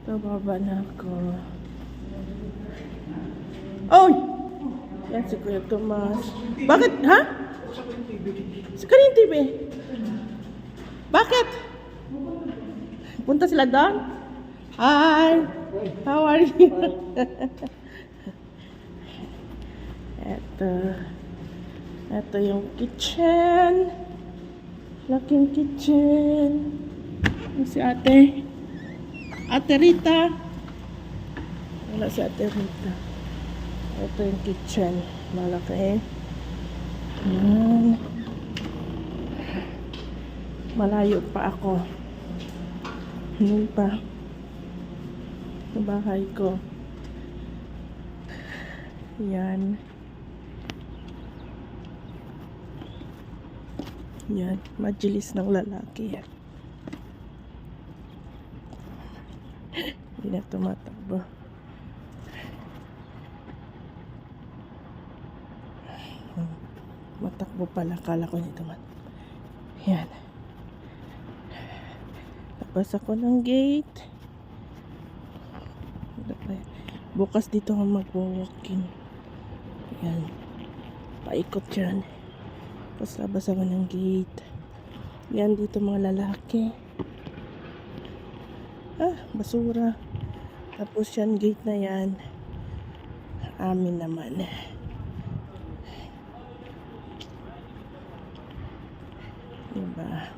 Bababa na ako. Oy! Yan si Kuya Tomas. Bakit? Ha? Sa kanina TV. Bakit? Punta sila doon? Hi! How are you? Ito yung kitchen. Laking kitchen. Yung si ate. Ate Rita. Wala si Ate Rita. Ito yung kitchen. Malaki. Yan. Malayo pa ako. Yun pa. Sa bahay ko. Yan. Yan. Majilis ng lalaki yan. Hindi na tumatakbo. Matakbo pala. Kala ko nito man. Yan. Tapos ako ng gate. Bukas dito ako mag-walking. Yan. Paikot dyan. Tapos labas ako ng gate. Yan dito mga lalaki. Basura. Tapos yan, gate na yan. Amin naman. Diba?